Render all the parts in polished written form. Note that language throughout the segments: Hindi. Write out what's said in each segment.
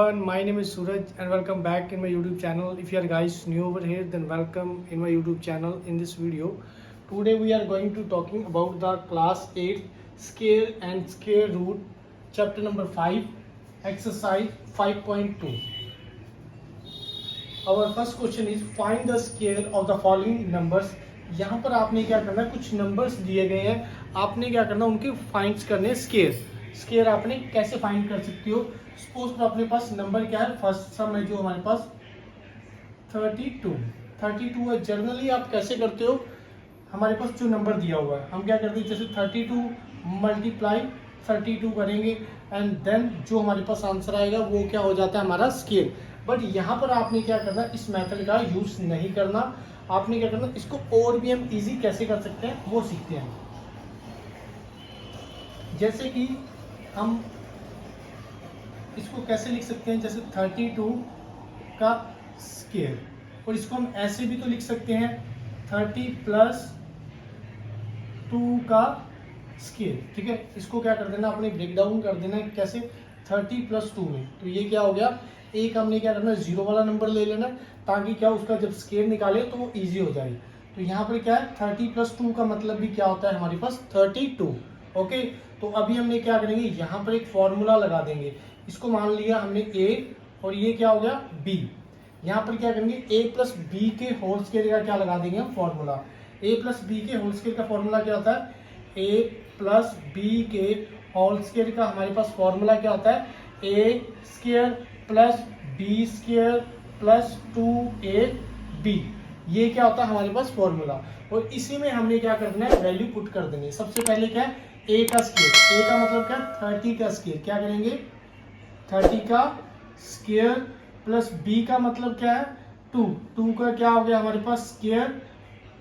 everyone, my name is Suraj and welcome back in my YouTube channel. If you are guys new over here, then welcome in my YouTube channel. In this video, today we are going to talking about the class 8 square and square root, chapter number 5, exercise 5.2. Our first question is find the square of the following numbers. यहाँ पर आपने क्या करना है, कुछ नंबर्स दिए गए हैं, आपने क्या करना है, उनके फाइंड्स करने हैं स्केयर. स्केयर आपने कैसे फाइंड कर सकते हो. सपोज तो अपने पास नंबर क्या है, फर्स्ट सम है जो हमारे पास 32 है. जनरली आप कैसे करते हो, हमारे पास जो नंबर दिया हुआ है हम क्या करते हैं, जैसे 32 मल्टीप्लाई 32 करेंगे एंड देन जो हमारे पास आंसर आएगा वो क्या हो जाता है, हमारा स्केयर. बट यहाँ पर आपने क्या करना, इस मेथड का यूज नहीं करना. आपने क्या करना, इसको और भी हम इजी कैसे कर सकते हैं वो सीखते हैं. जैसे कि हम इसको कैसे लिख सकते हैं, जैसे 32 का स्केयर, और इसको हम ऐसे भी तो लिख सकते हैं 30 प्लस 2 का स्केयर. ठीक है, इसको क्या कर देना, आपने ब्रेक डाउन कर देना कैसे, 30 प्लस 2 में. तो ये क्या हो गया, एक हमने क्या करना, जीरो वाला नंबर ले लेना ताकि क्या उसका जब स्केयर निकाले तो वो ईजी हो जाए. तो यहाँ पर क्या है, 30 प्लस 2 का मतलब भी क्या होता है हमारे पास 32. ओके, तो अभी हमने क्या करेंगे, यहाँ पर एक फॉर्मूला लगा देंगे. इसको मान लिया हमने a और ये क्या हो गया b. यहाँ पर क्या करेंगे, a प्लस बी के होल स्केयर का क्या लगा देंगे हम फॉर्मूला. a प्लस बी के होल स्केयर का फॉर्मूला क्या होता है, a प्लस बी के होल स्केयर का हमारे पास फॉर्मूला क्या होता है, a square plus B square plus 2ab. ये क्या होता है हमारे पास फॉर्मूला, और इसी में हमने क्या करना है, वैल्यू पुट कर देनी है. सबसे पहले क्या है, a का स्केयर, a का मतलब क्या, 30 का स्केयर. क्या करेंगे, 30 का स्केयर प्लस b का मतलब क्या है 2 का क्या हो गया हमारे पास स्केयर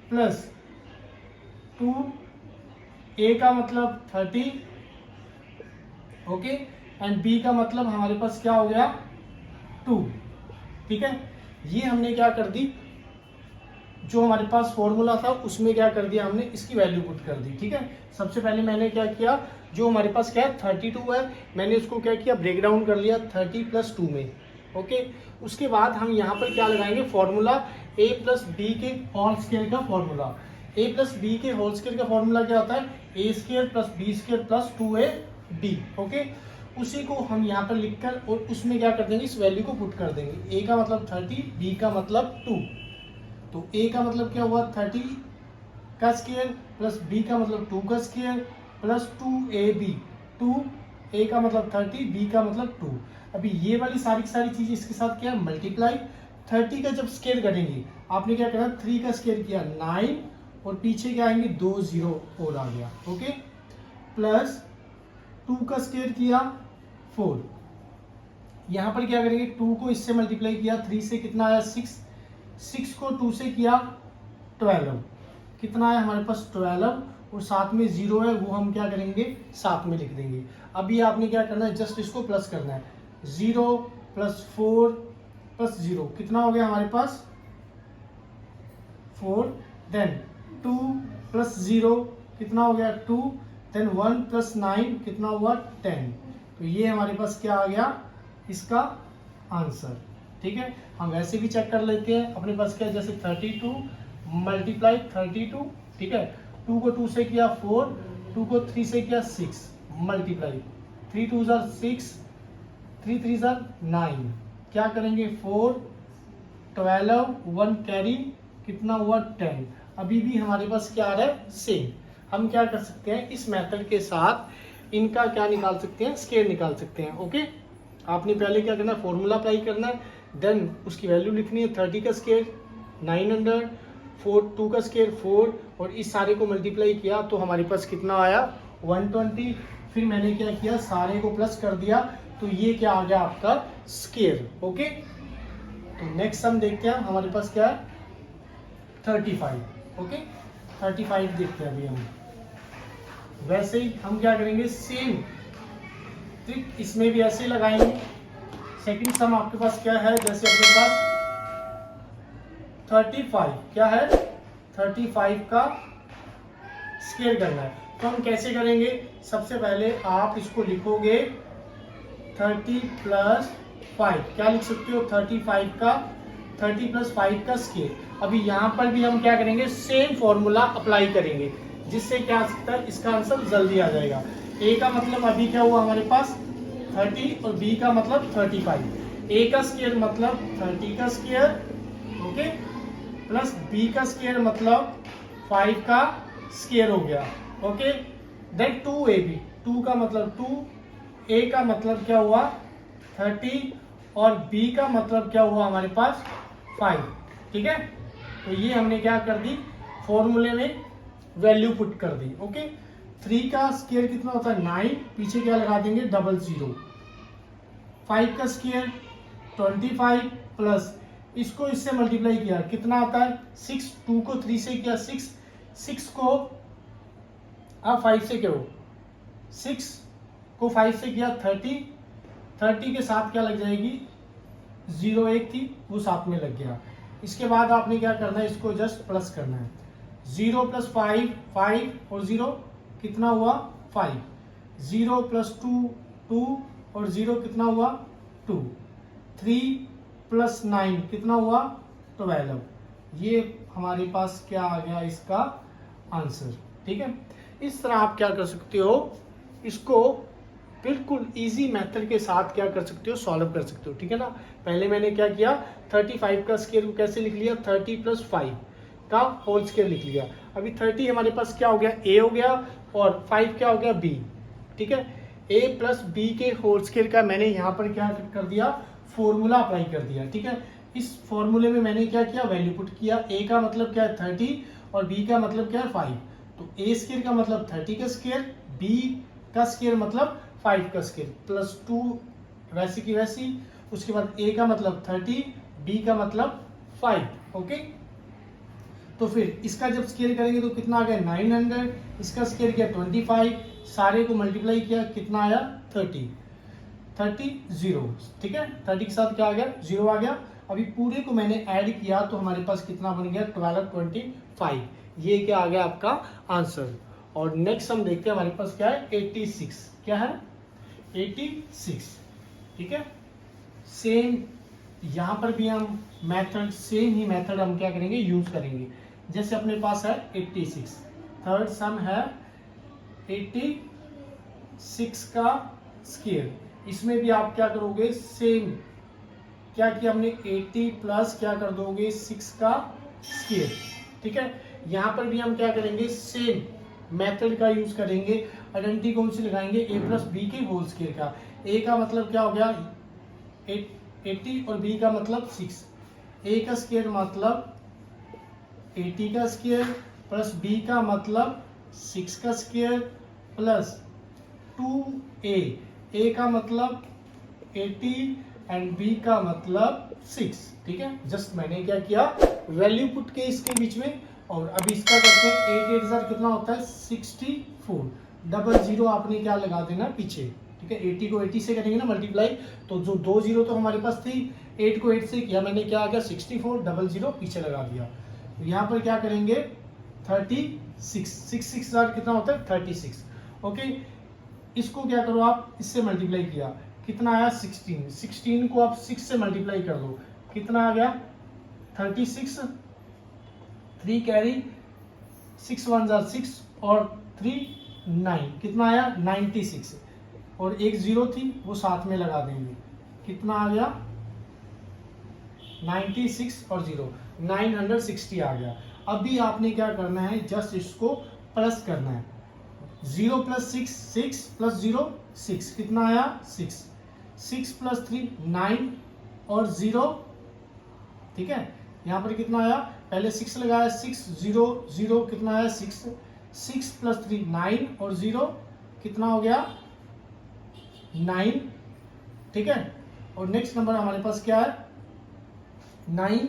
प्लस 2, a का मतलब 30. ओके, एंड b का मतलब हमारे पास क्या हो गया 2. ठीक है, ये हमने क्या कर दी, जो हमारे पास फॉर्मूला था उसमें क्या कर दिया हमने, इसकी वैल्यू पुट कर दी. ठीक है, सबसे पहले मैंने क्या किया, जो हमारे पास क्या है 32 है, मैंने उसको क्या किया, ब्रेक डाउन कर लिया 30 प्लस 2 में. ओके, उसके बाद हम यहाँ पर क्या लगाएंगे, फॉर्मूला a प्लस बी के होल स्केयर का फॉर्मूला. a प्लस बी के होल स्केयर का फॉर्मूला क्या होता है, a square plus B square plus 2ab. Okay, उसी को हम यहाँ पर लिखकर और उसमें क्या कर देंगे, इस वैल्यू को पुट कर देंगे. a का मतलब 30, b का मतलब 2. तो a का मतलब क्या हुआ 30 का स्केयर प्लस b का मतलब 2 का स्केयर प्लस 2ab. 2 a का मतलब 30, b का मतलब 2. अभी ये वाली सारी की सारी चीज इसके साथ क्या है, मल्टीप्लाई. 30 का जब स्केयर करेंगे आपने क्या करना, 3 का स्केयर किया 9 और पीछे क्या आएंगे 2 0 और आ गया. ओके, प्लस 2 का स्केयर किया 4. यहाँ पर क्या करेंगे, 2 को इससे मल्टीप्लाई किया 3 से, कितना आया 6 को 2 से किया 12, कितना आया हमारे पास 12, और साथ में 0 है वो हम क्या करेंगे, साथ में लिख देंगे. अभी आपने क्या करना है, जस्ट इसको प्लस करना है. 0 प्लस 4 प्लस 0 कितना हो गया हमारे पास 4. देन 2 प्लस 0 कितना हो गया 2. देन 1 प्लस 9 कितना हुआ 10. तो ये हमारे पास क्या आ गया, इसका आंसर. ठीक है, हम वैसे भी चेक कर लेते हैं. अपने पास क्या है, जैसे 32 मल्टीप्लाई 32. ठीक है, 2 को 2 से किया 4, 2 को 3 से किया 6 मल्टीप्लाई 3 2 6, 3 3 9. क्या करेंगे 4 12, 1 कैरी, कितना हुआ 10. अभी भी हमारे पास क्या आ रहा है, सेम. हम क्या कर सकते हैं, इस मेथड के साथ इनका क्या निकाल सकते हैं, स्केयर निकाल सकते हैं. ओके, आपने पहले क्या करना है, फॉर्मूला अप्लाई करना है, देन उसकी वैल्यू लिखनी है. 30 का स्केयर 900, 2 का स्केयर 4, और इस सारे को मल्टीप्लाई किया तो हमारे पास कितना आया 120. फिर मैंने क्या किया, सारे को प्लस कर दिया, तो ये क्या आ गया आपका स्केयर. ओके, तो नेक्स्ट हम देखते हैं, हमारे पास क्या है 35. ओके, 35 देखते हैं अभी हम. वैसे ही हम क्या करेंगे, सेम ट्रिक इसमें भी ऐसे लगाएंगे. सेकंड सम आपके पास क्या है, जैसे अपने पास 35 क्या है, 35 का स्केयर करना है. तो हम कैसे करेंगे, सबसे पहले आप इसको लिखोगे 30 प्लस 5, क्या लिख सकते हो 35 का 30 + 5 का स्केयर। अभी यहाँ पर भी हम क्या करेंगे, सेम फॉर्मूला अप्लाई करेंगे, जिससे क्या आ सकता है, इसका आंसर जल्दी आ जाएगा। ए का मतलब अभी क्या हुआ हमारे पास 30 और बी का मतलब 35। ए का स्केयर मतलब 30 का स्केयर, ओके, प्लस बी का स्केयर मतलब 5 का स्केयर हो गया, ओके। देन 2ab, 2 का मतलब 2, ए का मतलब क्या हुआ 30 और बी का मतलब क्या हुआ हमारे पास 5, ठीक है। तो ये हमने क्या कर दी, फॉर्मूले में वैल्यू पुट कर दी, ओके। 3 का स्केयर कितना होता है 9, पीछे क्या लगा देंगे 00। 5 का स्केयर 25 प्लस इसको इससे मल्टीप्लाई किया कितना आता है 6, 2 को 3 से किया 6, 6 को आप 5 से क्या हो, 6 को 5 से किया 30, 30 के साथ क्या लग जाएगी 0 1 थी वो साथ में लग गया। इसके बाद आपने क्या करना है, इसको जस्ट प्लस करना है। 0 + 5 5 और 0 कितना हुआ 5, 0 + 2 2 और 0 कितना हुआ 2, 3 + 9 कितना हुआ 12। ये हमारे पास क्या आ गया इसका आंसर, ठीक है। इस तरह आप क्या कर सकते हो, इसको बिल्कुल इजी मेथड के साथ क्या कर सकते हो, सॉल्व कर सकते हो, ठीक है ना। पहले मैंने क्या किया 35 का स्केयर को कैसे लिख लिया 30 + 5 का होल स्केयर लिख लिया। अभी 30 हमारे पास क्या हो गया ए हो गया और 5 क्या हो गया बी, ठीक है। ए प्लस बी के होल स्केयर का मैंने यहाँ पर क्या कर दिया, फॉर्मूला अप्लाई कर दिया, ठीक है। इस फॉर्मूले में मैंने क्या किया, वैल्यू पुट किया। ए का मतलब क्या है 30 और बी का मतलब क्या है 5। तो ए स्केयर का मतलब 30 का स्केयर, बी का स्केयर मतलब 5 का स्केयर, +2 वैसी की वैसी। उसके बाद ए का मतलब 30, बी का मतलब 5, ओके। तो फिर इसका जब स्केयर करेंगे तो कितना आ गया 900, इसका स्केयर किया 25, सारे को मल्टीप्लाई किया कितना आया 30 0, ठीक है। 30 के साथ क्या आ गया 0 आ गया। अभी पूरे को मैंने ऐड किया तो हमारे पास कितना बन गया 12 25, ये क्या आ गया आपका आंसर। और नेक्स्ट हम देखते हैं हमारे पास क्या है 86, क्या है 86, ठीक है। सेम यहाँ पर भी हम मेथड, सेम ही मेथड हम क्या करेंगे यूज करेंगे। जैसे अपने पास है 86, थर्ड सम है 86 का स्केयर, इसमें भी आप क्या करोगे सेम, क्या किया हमने 80 प्लस क्या कर दोगे 6 का स्केयर, ठीक है। यहाँ पर भी हम क्या करेंगे सेम मेथड का यूज करेंगे। आइडेंटिटी कौन सी लगाएंगे, a + b के होल स्केयर का। a का मतलब क्या हो गया 80 और b का मतलब 6। a का स्केयर मतलब 80 का स्केयर प्लस b का मतलब 6 का स्केयर प्लस 2a, a का मतलब 80 एंड b का मतलब 6, ठीक है। जस्ट मैंने क्या किया वैल्यू पुट के इसके बीच में। और अभी इसका करते हैं 8 8 कितना होता है 64, 00 आपने क्या लगा देना पीछे, ठीक है। 80 को 80 से करेंगे ना मल्टीप्लाई, तो जो 2 0 तो हमारे पास थी, 8 को 8 से किया मैंने क्या आ गया 64, 00 पीछे लगा दिया। तो यहाँ पर क्या करेंगे 36, 6 कितना होता है 36, ओके। इसको क्या करो आप इससे मल्टीप्लाई किया कितना आया 16, 16 को आप 6 से मल्टीप्लाई कर दो कितना आ गया 36, 3 कैरी 6 1 6 और 3 9 कितना आया 96, और एक 0 थी वो साथ में लगा देंगे कितना आ गया 96 और 0 960 आ गया। अभी आपने क्या करना है जस्ट इसको प्लस करना है। 0 + 6 6 + 0 6 कितना आया 6, 6 + 3 9 और 0, ठीक है। यहाँ पर कितना आया पहले 6 लगाया 6 0 0 कितना आया 6, 6 + 3 9 और 0 कितना हो गया 9, ठीक है। और नेक्स्ट नंबर हमारे पास क्या है 9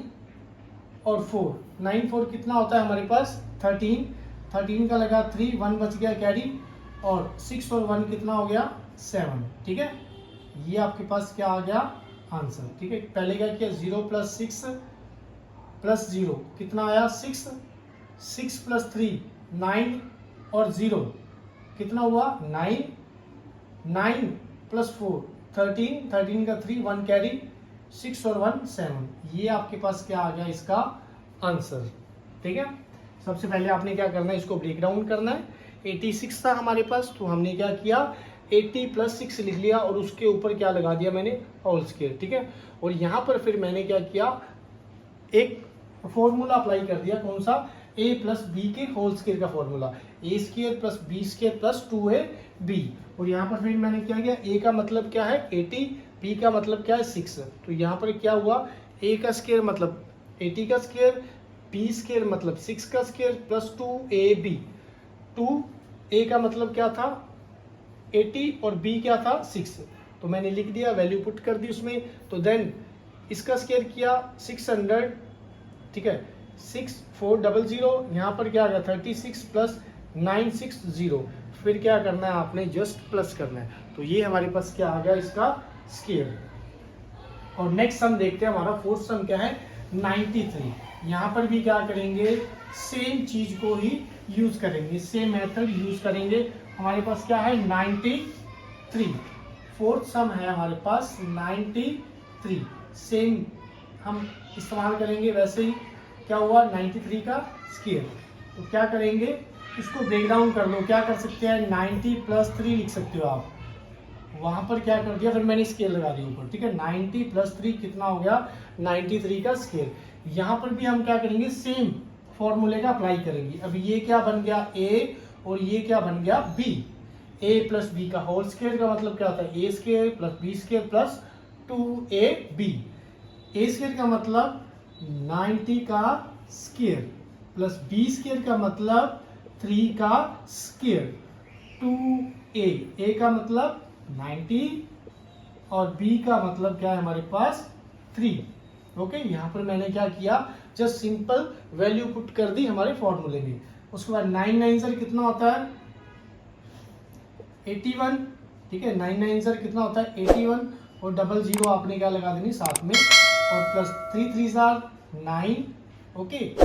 और 4, 9 4 कितना होता है हमारे पास 13, 13 का लगा 3 1 बच गया कैरी, और 6 और 1 कितना हो गया 7, ठीक है। ये आपके पास क्या आ गया आंसर, ठीक है। पहले क्या किया 0 + 6 + 0 कितना आया 6, 6 + 3 9 और 0 कितना हुआ 9, 9 + 4 13, 13 का 3, 1 कैरी, 6 और 1 7। ये आपके पास क्या आ गया इसका आंसर। ठीक है, सबसे पहले आपने क्या करना है, इसको ब्रेक डाउन करना है। 86 था हमारे पास, तो हमने क्या किया, 80 + 6 लिख लिया और उसके ऊपर क्या लगा दिया मैंने, होल स्क्वायर। ठीक है, और यहाँ पर फिर मैंने क्या किया, एक फॉर्मूला अप्लाई कर दिया, कौन सा, a + b के होल स्क्वायर का फॉर्मूला, a² + b² + 2ab। और यहाँ पर फिर मैंने क्या किया, a का मतलब क्या है 80, b का मतलब क्या है 6। तो यहाँ पर क्या हुआ, a का स्क्वायर मतलब 80 का स्क्वायर, b² मतलब 6 का स्क्वायर + 2ab। 2a का मतलब क्या था 80 और b क्या था 6। तो मैंने लिख दिया, वैल्यू पुट कर दी उसमें। तो देन इसका स्क्वायर किया 600, ठीक है, 6400, यहाँ पर क्या आ गया 36 + 960। फिर क्या करना है आपने, जस्ट प्लस करना है। तो ये हमारे पास क्या आ गया इसका स्क्वायर। और नेक्स्ट सम देखते हैं, हमारा फोर्थ सम क्या है 93। यहाँ पर भी क्या करेंगे, सेम चीज को ही यूज करेंगे, सेम मेथड यूज करेंगे। हमारे पास क्या है 93, फोर्थ सम है हमारे पास 93। सेम हम इस्तेमाल करेंगे, वैसे ही क्या हुआ 93 का स्क्वायर। तो क्या करेंगे, इसको ब्रेक डाउन कर दो। क्या कर सकते हैं, 90 + 3 लिख सकते हो आप। वहां पर क्या कर दिया, फिर मैंने स्केल लगा दी ऊपर। ठीक है, 90 + 3 कितना हो गया 93 का स्केल। यहाँ पर भी हम क्या करेंगे, सेम फॉर्मूले का अप्लाई करेंगे। अब ये क्या बन गया a और ये क्या बन गया b। a + b का होल स्क्वायर का मतलब क्या होता है, a² + b² + 2ab। a² का मतलब 90 का स्क्वायर प्लस b² का मतलब 3 का स्क्वायर, 2a का मतलब 90 और b का मतलब क्या है हमारे पास 3। ओके, यहाँ पर मैंने क्या किया, जस्ट सिंपल वैल्यू पुट कर दी हमारे फॉर्मूले में। उसके बाद 9 9 सर कितना होता है 81। ठीक है, 9 9 सर कितना होता है 81 और 00 आपने क्या लगा देनी साथ में, और प्लस 3 3 9। ओके,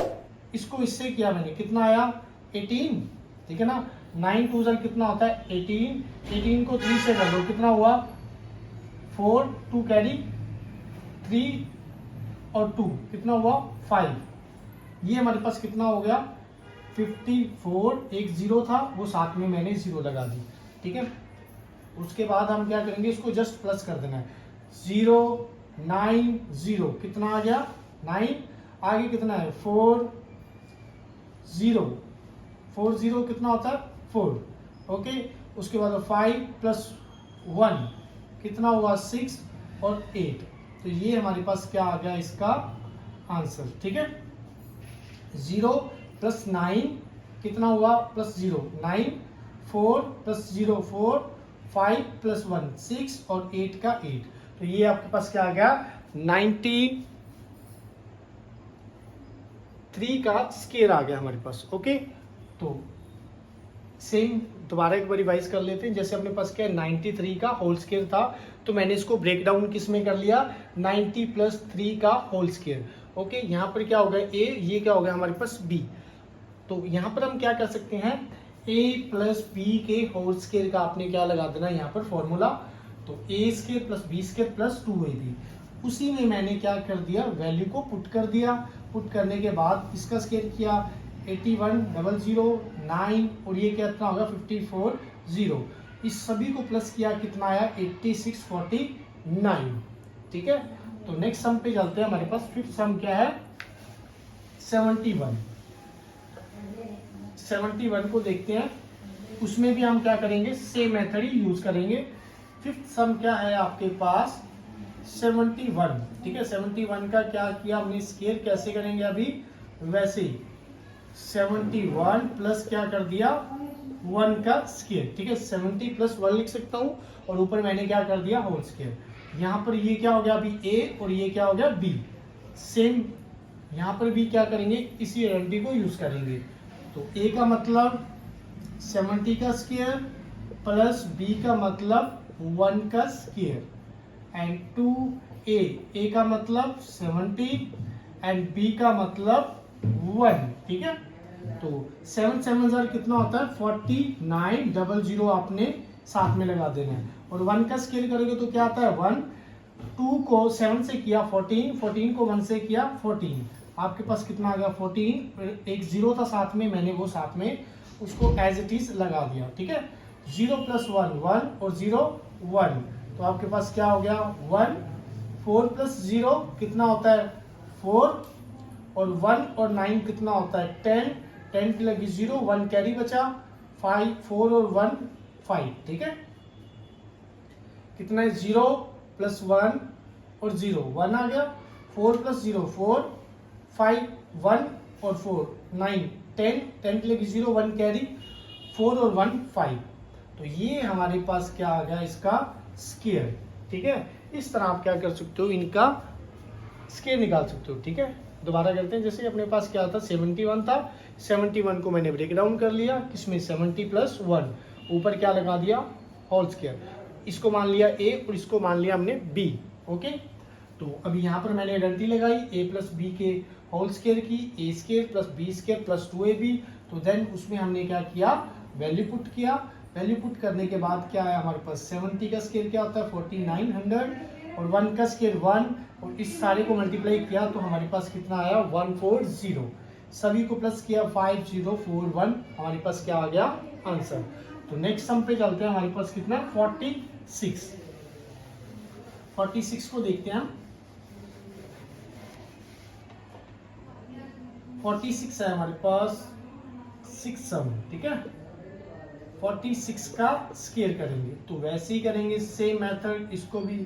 इसको इससे किया मैंने, कितना आया 18। ठीक है ना, 9 2 सर कितना होता है 18, 18 को 3 से कर दो, कितना हुआ 4, 2 कैरी 3 और 2 कितना हुआ 5। ये हमारे पास कितना हो गया 54। एक जीरो था वो साथ में मैंने जीरो लगा दी। ठीक है, उसके बाद हम क्या करेंगे, इसको जस्ट प्लस कर देना है। 0 9 0 कितना आ गया 9, आगे कितना है 4 0 4 0 कितना होता है 4। ओके, उसके बाद 5 + 1 कितना हुआ 6 और 8। तो ये हमारे पास क्या आ गया इसका आंसर। ठीक है, 0 + 9 कितना हुआ +0 9, 4 + 0 4, 5 + 1 6 और 8 का 8। तो ये आपके पास क्या आ गया 93 का स्क्वायर आ गया हमारे पास। ओके, तो सेम दोबारा एक बार रिवाइज कर लेते हैं। जैसे अपने पास क्या है 93 का होल स्क्वायर था, तो मैंने इसको ब्रेक डाउन किस में कर लिया 90 + 3 का होल स्क्वायर। ओके, यहाँ पर क्या हो गया a, ये क्या हो गया हमारे पास b। तो यहाँ पर हम क्या कर सकते हैं, a + b के होल स्क्वायर का आपने क्या लगा देना यहाँ पर फॉर्मूला। तो a² + b² + 2ab। उसी में मैंने क्या कर दिया, वैल्यू को पुट कर दिया। पुट करने के बाद इसका स्क्वायर किया 81 00 9 और ये कितना होगा 54 0। इस सभी को प्लस किया कितना आया 86 49। ठीक है, तो नेक्स्ट सम पे चलते हैं। हमारे पास फिफ्थ सम क्या है 71। 71 को देखते हैं, उसमें भी हम क्या करेंगे, सेम मेथड ही यूज करेंगे। फिफ्थ सम क्या है आपके पास 71। ठीक है, 71 का क्या किया हमने, स्क्वायर कैसे करेंगे अभी वैसे ही 71 प्लस क्या कर दिया 1 का स्क्वायर। ठीक है, 70 + 1 लिख सकता हूँ और ऊपर मैंने क्या कर दिया होल स्क्वायर। यहाँ पर ये क्या हो गया अभी a और ये क्या हो गया b। सेम यहाँ पर भी क्या करेंगे, इसी आइडेंटिटी को यूज करेंगे। तो a का मतलब 70 का स्क्वायर प्लस b का मतलब 1 का स्क्वायर एंड 2a का मतलब 70 एंड b का मतलब 1। ठीक है, तो 7 7 जार कितना होता है 4900 आपने साथ में लगा देना है। और 1 का स्केल करोगे तो क्या आता है 1, 2 को 7 से किया 14, 14 को 1 से किया 14, आपके पास कितना आ गया 14। एक 0 था साथ में, मैंने वो साथ में उसको एज इट इज लगा दिया, ठीक है। 0 + 1 1 और 0 1, तो आपके पास क्या हो गया 1। 4 + 0 कितना होता है 4, और 1 और 9 कितना होता है 10, 10 की लगी 0, 1 कैरी बचा, 5 4 और 1 5, ठीक है। कितना है 0 + 1 और 0 1 आ गया, 4 + 0 4, 5 1 और 4 9 10, 10 की लगी 0, 1 कैरी, 4 और 1 5। तो ये हमारे पास क्या आ गया इसका स्क्वायर, ठीक है। इस तरह आप क्या कर सकते हो, इनका स्क्वायर निकाल सकते हो, ठीक है। दोबारा करते हैं, जैसे अपने पास क्या था 71 था, 71 को मैंने ब्रेक डाउन कर लिया, किसमें 70 + 1, ऊपर क्या लगा दिया होल स्क्वायर, इसको मान लिया a और इसको मान लिया हमने b, ओके। तो अभी यहाँ पर मैंने आइडेंटिटी लगाई a + b के होल स्क्वायर की, a² + b² + 2ab। तो देन उसमें हमने क्या किया वैल्यू पुट किया, वैल्यू पुट करने के बाद क्या है हमारे पास 70 का स्क्वायर क्या होता है 4900, और 1 का स्क्वायर 1, और इस सारे को मल्टीप्लाई किया तो हमारे पास कितना आया 140, सभी को प्लस किया 5041, हमारे पास क्या आ गया आंसर। तो नेक्स्ट सम पे चलते हैं, हमारे पास कितना 46, 46 को देखते हैं हम। 46 है हमारे पास 6 सम, ठीक है। 46 का स्क्वायर करेंगे तो वैसे ही करेंगे सेम मेथड, इसको भी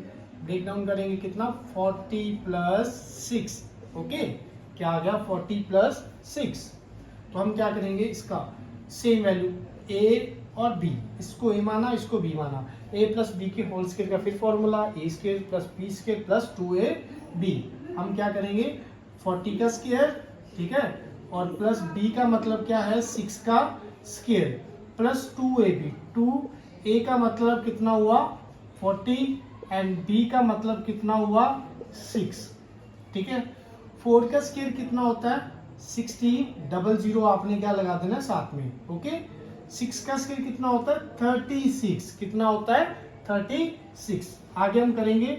ब्रेक डाउन करेंगे, कितना 40 + 6, ओके। क्या आ गया 40 + 6। तो हम क्या करेंगे इसका सेम वैल्यू a और b, इसको a माना इसको b माना, a + b के होल स्क्वायर का फिर फॉर्मूला a² + b² + 2ab। हम क्या करेंगे 40 का स्क्वायर, ठीक है, और प्लस b का मतलब क्या है 6 का स्क्वायर प्लस 2ab, 2a का मतलब कितना हुआ 40 एंड b का मतलब कितना हुआ 6, ठीक है। 4 का स्क्वायर कितना होता है 1600, आपने क्या लगा देना साथ में, ओके। 6 का स्क्वायर कितना होता है 36, कितना होता है 36। आगे हम करेंगे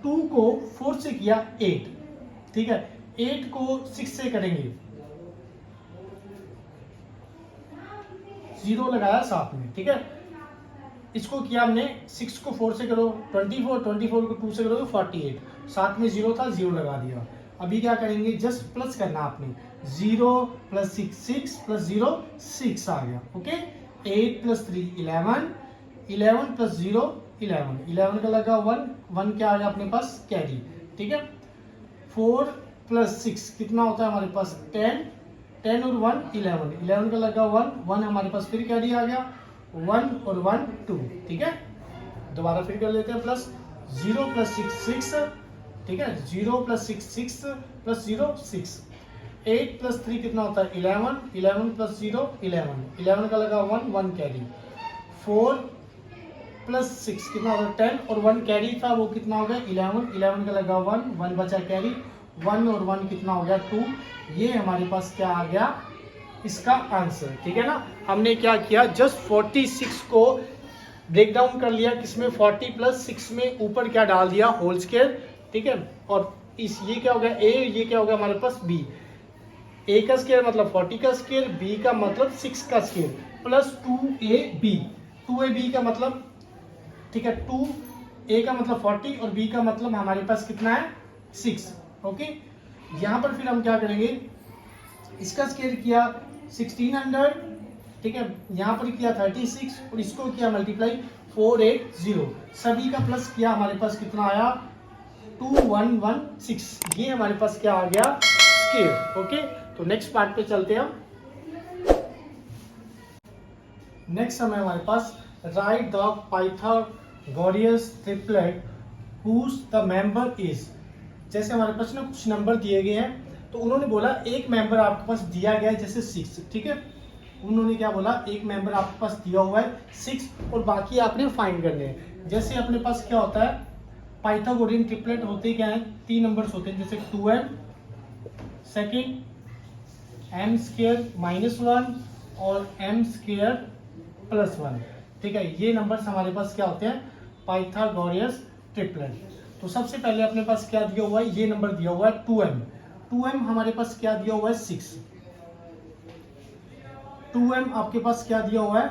2 को 4 से किया 8, ठीक है, 8 को 6 से करेंगे 0 लगाया साथ में, ठीक है। इसको किया हमने 6 को 4 से करो 24, 24 को 2 से करो तो 48, साथ में 0 था 0 लगा दिया। अभी क्या करेंगे जस्ट प्लस करना आपने, 0 + 6 6 + 0 6 आ गया, ओके। 8 + 3 11, 11 + 0 11, 11 का लगा 1, 1 क्या आ गया अपने पास कैरी, ठीक है। 4 + 6 कितना होता है हमारे पास 10, 10 और 1 11, 11 का लगा 1, 1 हमारे पास फिर कैरी आ गया 1 और 1 2, ठीक है। दोबारा फिर कर लेते हैं प्लस 0 + 6 6, ठीक है, 0 + 6 6 + 0 6, 8 + 3 कितना होता है 11, 11 + 0 11, 11 का लगा 1, 1 कैरी, 4 + 6 कितना होगा 10 और 1 कैरी था वो कितना हो गया 11, 11 का लगा 1, 1 बचा कैरी, 1 और 1 कितना हो गया 2। ये हमारे पास क्या आ गया इसका आंसर, ठीक है ना। हमने क्या किया जस्ट 46 को ब्रेक डाउन कर लिया, किसमें 40 + 6 में ऊपर क्या डाल दिया होल स्क्वायर, ठीक है। और इस ये क्या हो गया a, ये क्या हो गया हमारे पास b, a का स्क्वायर मतलब 40 का स्क्वायर, b का मतलब 6 का स्क्वायर प्लस 2ab, 2ab का मतलब, ठीक है, 2a का मतलब 40 और b का मतलब हमारे पास कितना है 6, ओके। यहाँ पर फिर हम क्या करेंगे इसका स्क्वायर किया 1600, ठीक है, यहाँ पर किया 36 और इसको किया मल्टीप्लाई 480, सभी का प्लस किया हमारे पास कितना आया 2116, ये हमारे पास क्या आ गया स्क्वायर, ओके। तो नेक्स्ट पार्ट पे चलते हैं हम। नेक्स्ट समय हमारे पास write the Pythagorean triplet whose the member is. जैसे हमारे पास ना कुछ नंबर दिए गए हैं, तो उन्होंने बोला एक मेंबर आपके पास दिया गया है जैसे 6, ठीक है। उन्होंने क्या बोला एक मेंबर आपके पास दिया हुआ है 6 और बाकी आपने फाइंड करने हैं। जैसे अपने पास क्या होता है पाइथागोरियन ट्रिपलेट होते क्या है 3 नंबर्स होते हैं, जैसे 2n, second M square minus 1 और एम स्क्वायर प्लस 1। ठीक है, ये नंबर्स हमारे पास क्या होते हैं, पाइथागोरस ट्रिपलेट। तो सबसे पहले अपने पास क्या दिया हुआ है, ये नंबर दिया हुआ है 2m। 2m हमारे पास क्या दिया हुआ है 6। 2m आपके पास क्या दिया हुआ है,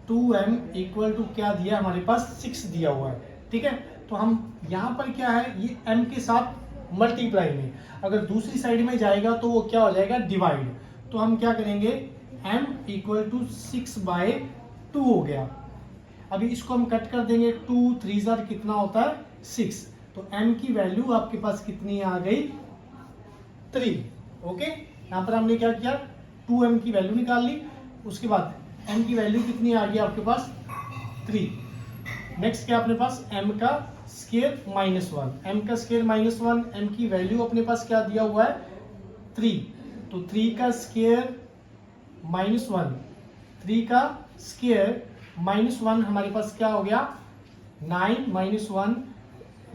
2m इक्वल टू क्या दिया हमारे पास 6 दिया हुआ है। ठीक है, तो हम यहाँ पर क्या है, ये m के साथ मल्टीप्लाई में, अगर दूसरी साइड में जाएगा तो वो क्या हो जाएगा, डिवाइड। तो हम क्या करेंगे, m इक्वल टू 6/2 हो गया। अभी इसको हम कट कर देंगे, 2 3 कितना होता है 6। तो m की वैल्यू आपके पास कितनी आ गई, 3। ओके, यहाँ पर हमने क्या किया, 2m की वैल्यू निकाल ली, उसके बाद m की वैल्यू कितनी आ गई आपके पास 3। नेक्स्ट क्या अपने पास m का स्क्वायर माइनस 1, m का स्क्वायर माइनस 1, m की वैल्यू अपने पास क्या दिया हुआ है 3। तो 3 का स्क्वायर माइनस 1, 3 का स्क्वायर माइनस 1 हमारे पास क्या हो गया 9 माइनस 1,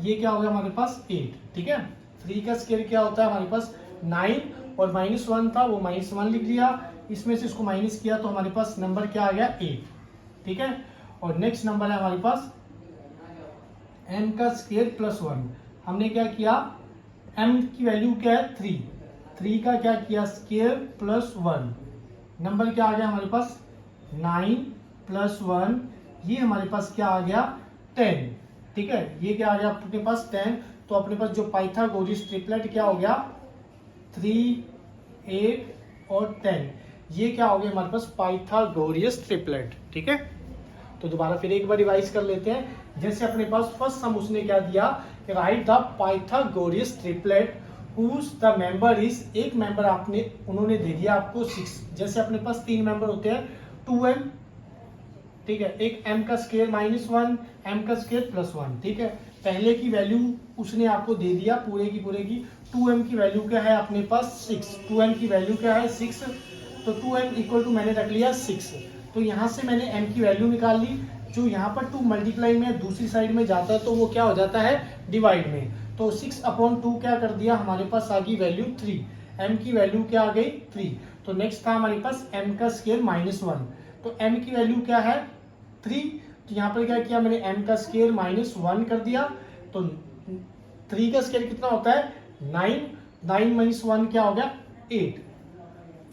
ये क्या हो गया हमारे पास 8। ठीक है, 3 का स्क्वायर क्या होता है हमारे पास 9 और माइनस 1 था, वो माइनस 1 लिख लिया, इसमें से इसको माइनस किया तो हमारे पास नंबर क्या आ गया 8। ठीक है, और नेक्स्ट नंबर है हमारे पास m का स्क्वायर प्लस 1। हमने क्या किया, m की वैल्यू क्या है 3 का क्या किया स्क्वायर प्लस 1, नंबर क्या आ गया हमारे पास 9 प्लस 1, ये हमारे पास क्या आ गया 10। ठीक है, ये क्या आ गया अपने पास 10। तो अपने पास जो पाइथागोरस ट्रिपलेट क्या हो गया 3, 8 और 10, ये क्या हो गया हमारे पास पाइथागोरस ट्रिपलेट। ठीक है, तो दोबारा फिर एक बार रिवाइज कर लेते हैं। जैसे अपने पास फर्स्ट सम उसने क्या दिया, right the Pythagoras triplet whose the member is, एक मेंबर आपने उन्होंने दे दिया आपको 6। जैसे अपने पास 3 मेंबर होते हैं 2m, ठीक है, एक m का स्क्वायर माइनस 1, m का स्क्वायर प्लस 1। ठीक है, पहले की वैल्यू उसने आपको दे दिया पूरे की 2m की वैल्यू क्या है अपने पास 6, 2m की वैल्यू क्या है 6। तो 2m इक्वल टू मैंने रख लिया 6। तो यहाँ से मैंने m की वैल्यू निकाल ली, जो यहाँ पर 2 मल्टीप्लाई में दूसरी साइड में जाता है तो वो क्या हो जाता है डिवाइड में। तो 6/2 क्या कर दिया हमारे पास आ गई वैल्यू 3, m की वैल्यू क्या आ गई 3। तो नेक्स्ट था हमारे पास m का स्क्वायर माइनस 1, तो m की वैल्यू क्या है 3। तो यहाँ पर क्या किया मैंने m का स्क्वायर माइनस 1 कर दिया। तो 3 का स्क्वायर कितना होता है 9, 9 माइनस 1 क्या हो गया 8।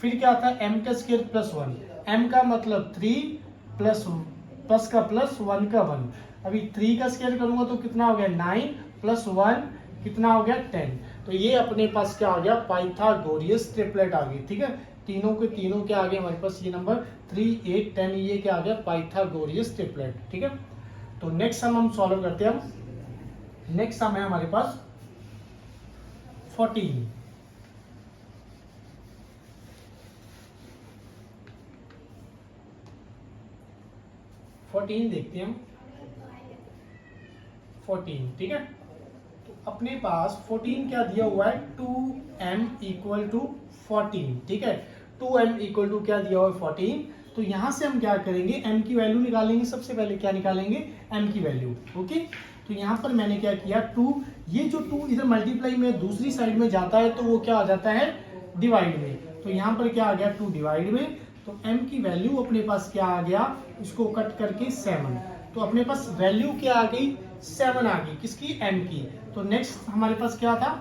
फिर क्या आता है m का स्क्वायर प्लस 1, m का मतलब 3 प्लस प्लस का प्लस 1 का 1। अभी 3 का स्क्वायर करूंगा तो कितना हो गया 9 प्लस 1 कितना हो गया 10। तो ये अपने पास क्या आ गया पाइथागोरस ट्रिपलेट आ गई। ठीक है, तीनों के तीनों क्या आ गए हमारे पास, ये नंबर 3, 8, 10, ये क्या आ गया पाइथागोरस ट्रिपलेट। ठीक है, तो नेक्स्ट सम हम सॉल्व करते हैं। हम नेक्स्ट सम है हमारे पास 14। देखते हैं हम 14। ठीक है, तो अपने पास 14 क्या दिया हुआ है 2m इक्वल टू 14। ठीक है, 2m इक्वल टू क्या दिया हुआ है 14। तो यहां से हम क्या करेंगे m की वैल्यू निकालेंगे। सबसे पहले क्या निकालेंगे m की वैल्यू। ओके, तो यहाँ पर मैंने क्या किया 2, ये जो 2 इधर मल्टीप्लाई में दूसरी साइड में जाता है तो वो क्या आ जाता है डिवाइड में। तो यहाँ पर क्या आ गया 2 डिवाइड में। तो m की वैल्यू अपने पास क्या आ गया, इसको कट करके 7। तो अपने पास वैल्यू क्या आ गई 7 आ गई, किसकी m की। तो नेक्स्ट हमारे पास क्या था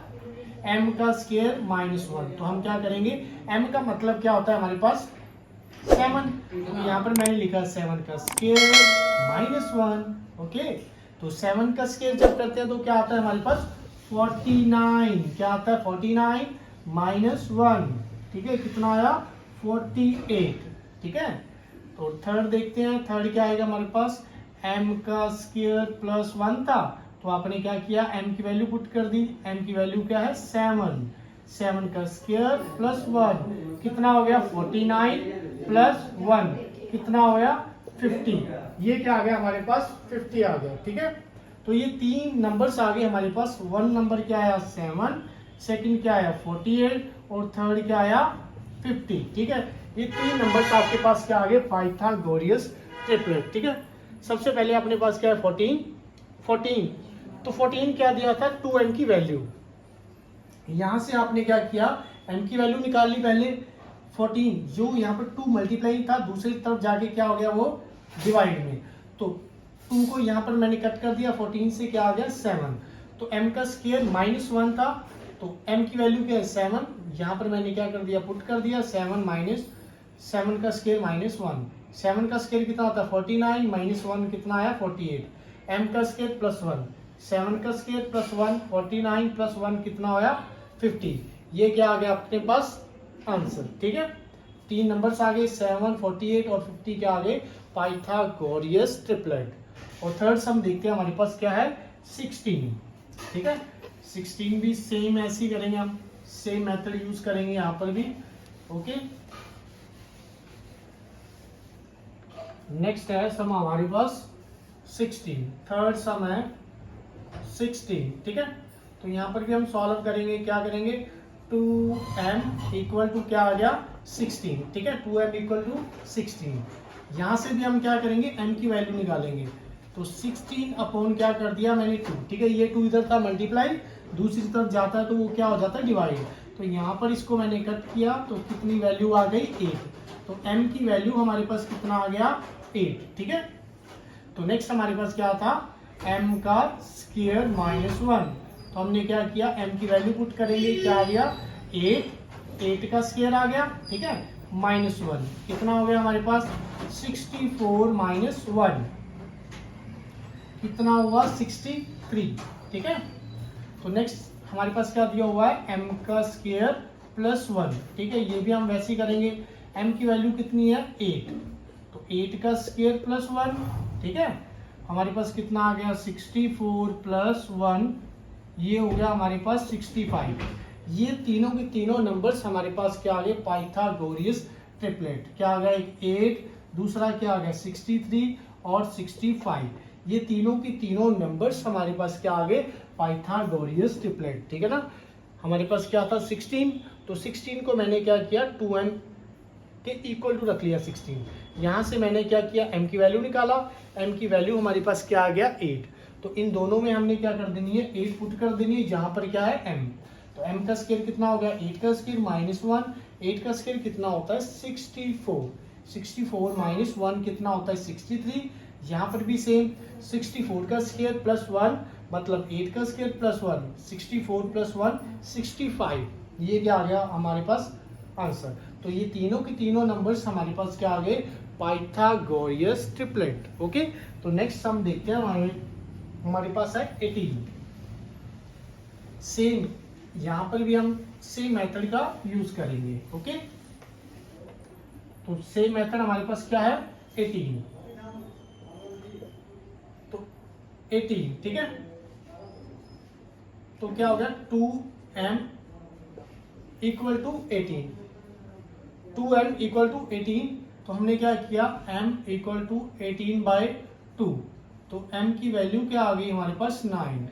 m का स्क्वायर माइनस 1। तो हम क्या करेंगे, m का मतलब क्या होता है हमारे पास 7। तो यहाँ पर मैंने लिखा 7 का स्क्वायर माइनस 1। ओके, तो 7 का स्क्वायर जब करते हैं तो क्या आता है हमारे पास 49। क्या आता है 49 माइनस 1। ठीक है, कितना आया 48। ठीक है, तो थर्ड देखते हैं। थर्ड क्या आएगा हमारे पास, m का स्क्वायर प्लस 1 था, तो आपने क्या किया m की वैल्यू पुट कर दी। m की वैल्यू क्या है 7, 7 का स्क्वायर प्लस 1 कितना हो गया 49 प्लस 1 कितना हो गया 50। ये क्या आ गया हमारे पास 50 आ गया। ठीक है, तो ये 3 नंबर्स आ गए हमारे पास। 1 नंबर क्या आया 7, सेकंड क्या आया 48 और थर्ड क्या आया 50। ठीक है, ये 3 नंबर्स आपके पास क्या आ गए पाइथागोरस ट्रिपलेट। ठीक है, सबसे पहले अपने पास क्या है 14। तो 14 क्या दिया था 2m की वैल्यू। यहां से आपने क्या किया m की वैल्यू निकाल ली पहले, 14 जो यहाँ पर 2 मल्टीप्लाई था, दूसरी तरफ जाके क्या हो गया वो डिवाइड में, तो 2 को यहाँ पर मैंने कट कर दिया, 14 से क्या आ गया 7। तो m का स्क्वायर -1 था, तो m की वैल्यू क्या है 7, यहाँ पर मैंने क्या कर दिया पुट कर दिया 7 माइनस 7 का स्क्वायर -1, 7 का स्क्वायर कितना होता है 49, -1 कितना आया 48, m का स्क्वायर +1, 7 का स्क्वायर +1, 49 + 1 कितना होया 50। ये क्या आ गया अपने पास आंसर, ठीक है। 3 नंबर्स आ गए 7, 48 और 50 क्या आ गए पाइथागोरियस ट्रिपलेट। और थर्ड सम देखते हैं हमारे पास क्या है 16, ठीक है। 16 भी सेम ऐसे ही करेंगे हम, सेम मेथड यूज करेंगे यहाँ पर भी, ओके। नेक्स्ट है सम हमारे पास 16, थर्ड सम है 16, ठीक है। तो यहाँ पर भी हम सॉल्व करेंगे, क्या करेंगे 2m इक्वल टू क्या आ गया 16, ठीक है। 2m इक्वल टू 16, यहाँ से भी हम क्या करेंगे m की वैल्यू निकालेंगे, तो 16 अपॉन क्या कर दिया मैंने 2, ठीक है। ये 2 इधर था मल्टीप्लाई, दूसरी तरफ जाता है तो वो क्या हो जाता है डिवाइड, तो यहाँ पर इसको मैंने कट किया तो कितनी वैल्यू आ गई 8, तो m की वैल्यू हमारे पास कितना आ गया 8, ठीक है। तो नेक्स्ट हमारे पास क्या था m का स्क्वायर -1, तो हमने क्या किया m की वैल्यू पुट करेंगे, क्या आ गया 8 का स्क्वायर आ गया, ठीक है, -1 कितना हो गया हमारे पास 64 - 1 कितना हुआ 63, ठीक है। तो नेक्स्ट हमारे पास क्या दिया हुआ है m का स्क्वायर +1, ठीक है। ये भी हम वैसे ही करेंगे, m की वैल्यू कितनी है 8, तो 8 का स्क्वायर +1, ठीक है। हमारे पास कितना आ गया 64 + 1, ये हो गया हमारे पास 65। ये तीनों के तीनों नंबर्स हमारे पास क्या आ गए पाइथागोरियस ट्रिपलेट, क्या आ गया 8, दूसरा क्या आ गया 63 और 65, ये तीनों की तीनों नंबर्स हमारे पास क्या आ गए पाइथागोरियस ट्रिपलेट, ठीक है ना। हमारे पास क्या था 16, तो 16 को मैंने क्या किया 2m के इक्वल टू रख लिया 16, यहाँ से मैंने क्या किया m की वैल्यू निकाला, m की वैल्यू हमारे पास क्या आ गया 8, तो इन दोनों में हमने क्या कर देनी है 8 पुट कर देनी है, जहाँ पर क्या है m, तो m का स्क्वायर कितना हो गया 8 का स्क्वायर -1, 8 का स्क्वायर कितना होता है 64, 64 - 1 कितना होता है 63, यहाँ पर भी सेम 64 का स्क्वायर +1 मतलब 8 का स्क्वायर +1, 64 + 1 65, ये क्या आ गया हमारे पास आंसर। तो ये तीनों के तीनों नंबर्स हमारे पास क्या आ गए पाइथागोरियस ट्रिपलेट, ओके। तो नेक्स्ट हम देखते हैं हमारे पास है 18, सेम यहाँ पर भी हम सेम मेथड का यूज करेंगे, ओके। तो सेम मेथड हमारे पास क्या है 18, तो 18, ठीक है। तो क्या हो गया 2m equal to 18, 2m equal to 18, तो हमने क्या किया m इक्वल टू 18/2, तो m की वैल्यू क्या आ गई हमारे पास 9,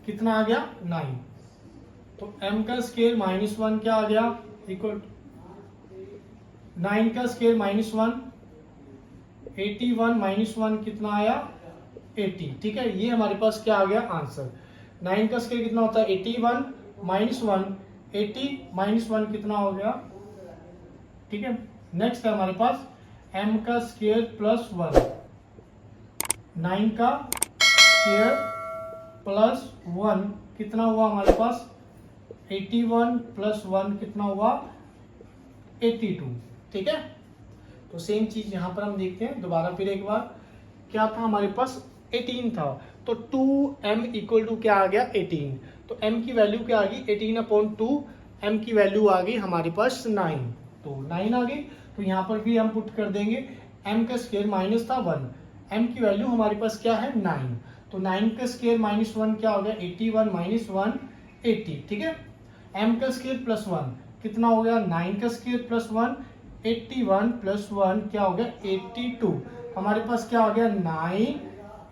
कितना आ गया 9, तो m का स्क्वायर -1 क्या आ गया इक्वल 9 का स्क्वायर -1, 81 - 1 कितना आया 80, ठीक है। ये हमारे पास क्या आ गया आंसर। 9 का स्क्वायर कितना होता है 81 - 1, 80 - 1 कितना हो गया, ठीक है। नेक्स्ट है हमारे पास m का स्क्वायर +1, 9 का स्क्वायर +1 कितना हुआ हमारे पास 81 + 1 कितना हुआ 82, ठीक है। तो सेम चीज यहां पर हम देखते हैं दोबारा फिर एक बार, क्या था हमारे पास 18 था, तो 2m इक्वल टू क्या आ गया 18, तो m की वैल्यू क्या आ गई 18/2, m की वैल्यू आ गई हमारे पास 9, तो 9 आ गई। तो यहाँ पर भी हम पुट कर देंगे, m का स्क्वायर माइनस था 1, m की वैल्यू हमारे पास क्या है 9, तो 9 का स्क्वायर -1 क्या हो गया 81 - 1 80, ठीक है। m का स्क्वायर +1 कितना हो गया 9 का स्क्वायर +1 81 + 1 क्या हो गया 82, हमारे पास क्या आ गया 9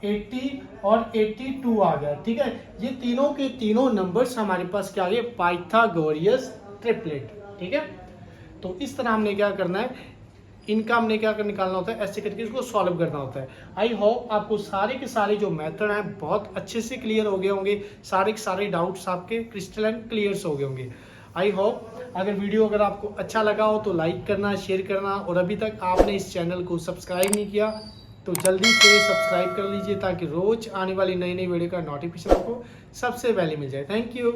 80 और 82 आ गया, ठीक है। ये तीनों के तीनों नंबर्स हमारे पास क्या आ गए पाइथागोरियस ट्रिपलेट, ठीक है। तो इस तरह हमने क्या करना है, इनका हमने क्या कर निकालना होता है, ऐसे करके इसको सॉल्व करना होता है। आई होप आपको सारे के सारे जो मेथड हैं बहुत अच्छे से क्लियर हो गए होंगे, सारे के सारे डाउट्स आपके क्रिस्टल एंड क्लियर हो गए होंगे। आई होप अगर वीडियो अगर आपको अच्छा लगा हो तो लाइक करना, शेयर करना, और अभी तक आपने इस चैनल को सब्सक्राइब नहीं किया तो जल्दी से सब्सक्राइब कर लीजिए ताकि रोज आने वाली नई नई वीडियो का नोटिफिकेशन आपको सबसे पहले मिल जाए। Thank you.